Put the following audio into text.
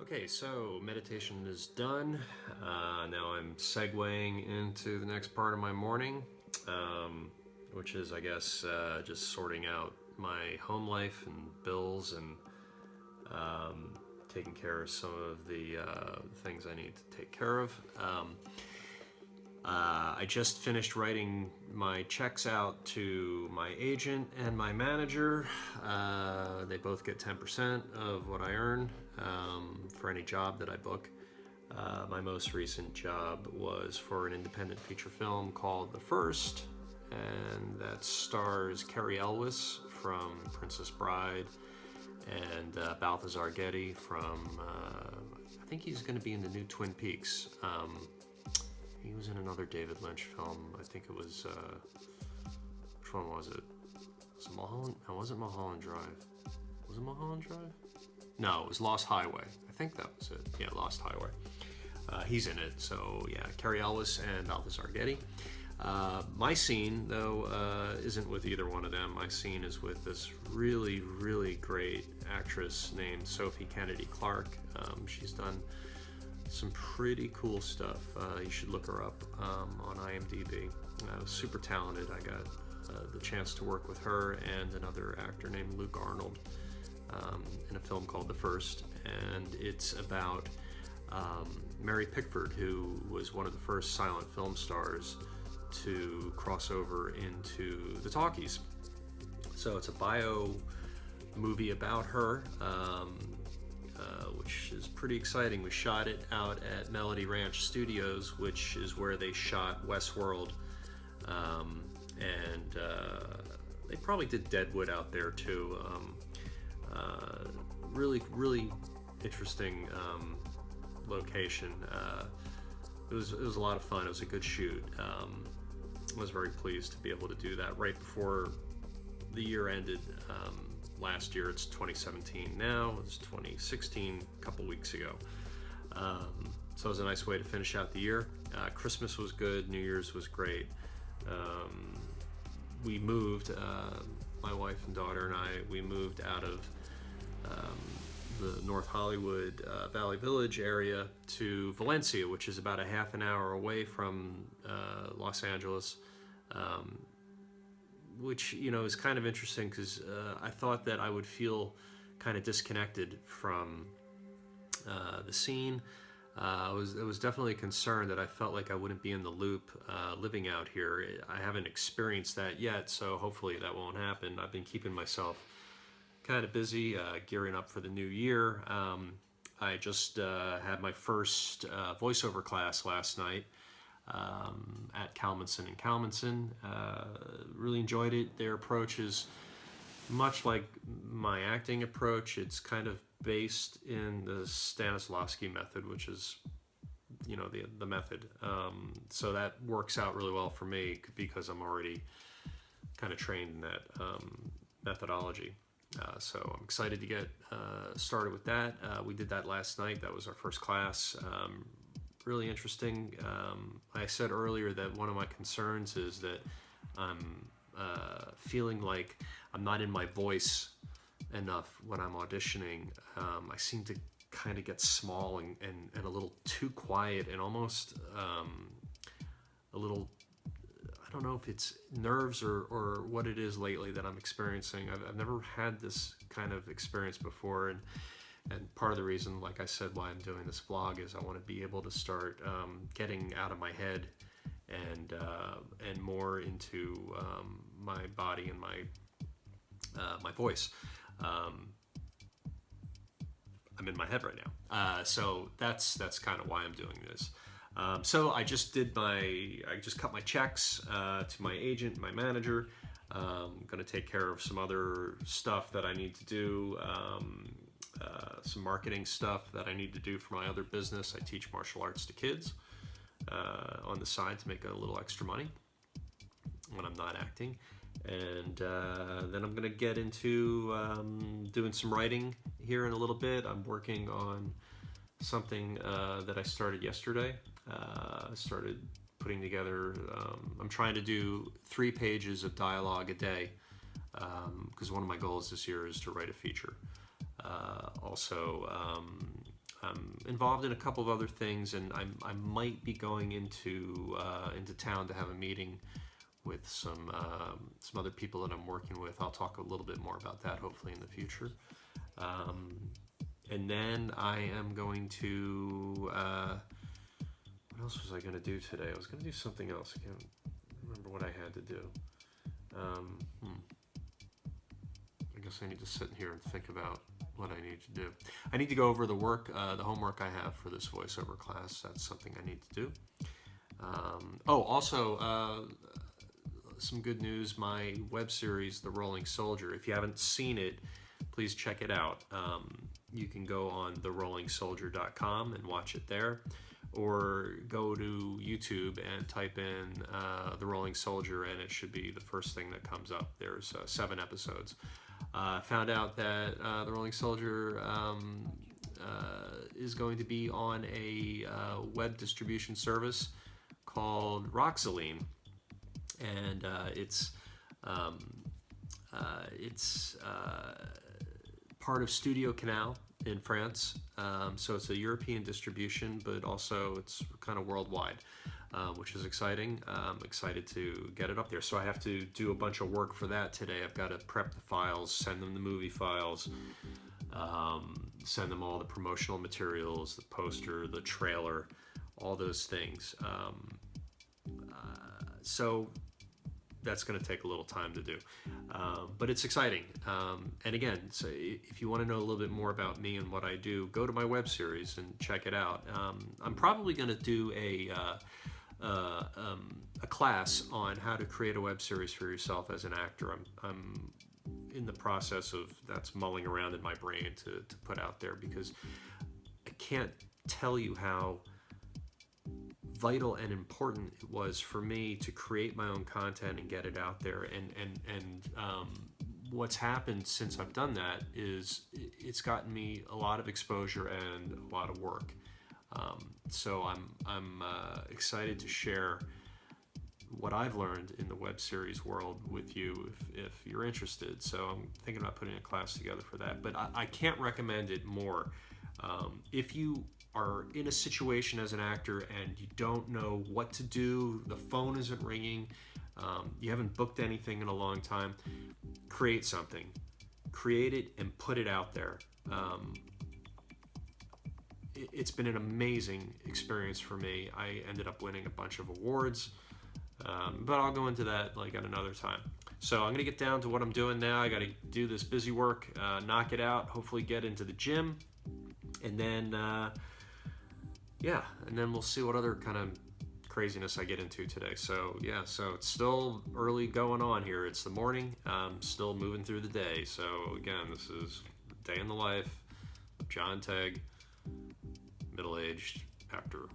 Okay, so meditation is done. Now I'm segueing into the next part of my morning, which is, I guess, just sorting out my home life and bills and taking care of some of the things I need to take care of. I just finished writing my checks out to my agent and my manager. They both get 10% of what I earn for any job that I book. My most recent job was for an independent feature film called The First, and that stars Cary Elwes from Princess Bride and Balthazar Getty from, I think he's going to be in the new Twin Peaks. He was in another David Lynch film. I think it was, which one was it? Was it Mulholland? No, it wasn't Mulholland Drive. Was it Mulholland Drive? No, it was Lost Highway. I think that was it. Yeah, Lost Highway. He's in it. So yeah, Cary Elwes and Balthazar Getty. My scene, though, isn't with either one of them. My scene is with this really, really great actress named Sophie Kennedy Clark. She's done some pretty cool stuff. You should look her up on IMDb. Super talented. I got the chance to work with her and another actor named Luke Arnold in a film called The First, and it's about Mary Pickford, who was one of the first silent film stars to cross over into the talkies. So it's a bio movie about her, which is pretty exciting. We shot it out at Melody Ranch Studios, which is where they shot Westworld, and they probably did Deadwood out there too. Really, really interesting location. It was a lot of fun. It was a good shoot. I was very pleased to be able to do that right before the year ended. Last year, it's 2017 now. It was 2016 a couple weeks ago. So it was a nice way to finish out the year. Christmas was good. New Year's was great. We moved, my wife and daughter and I, we moved out of the North Hollywood Valley Village area to Valencia, which is about a half an hour away from Los Angeles. Which, you know, is kind of interesting because I thought that I would feel kind of disconnected from the scene. I was definitely a concern that I felt like I wouldn't be in the loop living out here. I haven't experienced that yet, so hopefully that won't happen. I've been keeping myself kind of busy, gearing up for the new year. I just had my first voiceover class last night. At Kalmanson and Kalmanson. Really enjoyed it. Their approach is much like my acting approach. It's kind of based in the Stanislavski method, which is, you know, the method. So that works out really well for me because I'm already kind of trained in that methodology. So I'm excited to get started with that. We did that last night. That was our first class. Really interesting. I said earlier that one of my concerns is that I'm feeling like I'm not in my voice enough when I'm auditioning. I seem to kind of get small and a little too quiet and almost a little, I don't know if it's nerves or what it is lately that I'm experiencing. I've never had this kind of experience before, and part of the reason, like I said, why I'm doing this vlog is I want to be able to start getting out of my head and more into my body and my voice. I'm in my head right now, so that's kind of why I'm doing this. So I just cut my checks to my agent, my manager. I'm going to take care of some other stuff that I need to do. Some marketing stuff that I need to do for my other business. I teach martial arts to kids on the side to make a little extra money when I'm not acting. And then I'm going to get into doing some writing here in a little bit. I'm working on something that I started yesterday. I started putting together, I'm trying to do 3 pages of dialogue a day because one of my goals this year is to write a feature. Also, I'm involved in a couple of other things, and I might be going into town to have a meeting with some other people that I'm working with. I'll talk a little bit more about that hopefully in the future. And then I am going to, what else was I going to do today? I was going to do something else. I can't remember what I had to do. I guess I need to sit here and think about what I need to do. I need to go over the homework I have for this voiceover class. That's something I need to do. Also, some good news. My web series, The Rolling Soldier, if you haven't seen it, please check it out. You can go on therollingsoldier.com and watch it there, or go to YouTube and type in The Rolling Soldier, and it should be the first thing that comes up. There's 7 episodes. Found out that The Rolling Soldier is going to be on a web distribution service called Roxaline, and it's part of Studio Canal in France. So it's a European distribution, but also it's kind of worldwide, which is exciting. I'm excited to get it up there. So I have to do a bunch of work for that today. I've got to prep the files, send them the movie files, send them all the promotional materials, the poster, the trailer, all those things. So that's going to take a little time to do, but it's exciting. And again, so if you want to know a little bit more about me and what I do, go to my web series and check it out. I'm probably going to do a class on how to create a web series for yourself as an actor. I'm in the process of that's mulling around in my brain to put out there, because I can't tell you how vital and important it was for me to create my own content and get it out there. And what's happened since I've done that is it's gotten me a lot of exposure and a lot of work. So I'm excited to share what I've learned in the web series world with you if you're interested. So I'm thinking about putting a class together for that, but I can't recommend it more. If you are in a situation as an actor and you don't know what to do, the phone isn't ringing, you haven't booked anything in a long time, create something. Create it and put it out there. It's been an amazing experience for me. I ended up winning a bunch of awards, but I'll go into that like at another time. So I'm gonna get down to what I'm doing now. I gotta do this busy work, knock it out, hopefully get into the gym, and then and then we'll see what other kind of craziness I get into today. So so it's still early going on here. It's the morning. Still moving through the day. So again, this is Day in the Life of John Tague, middle-aged actor.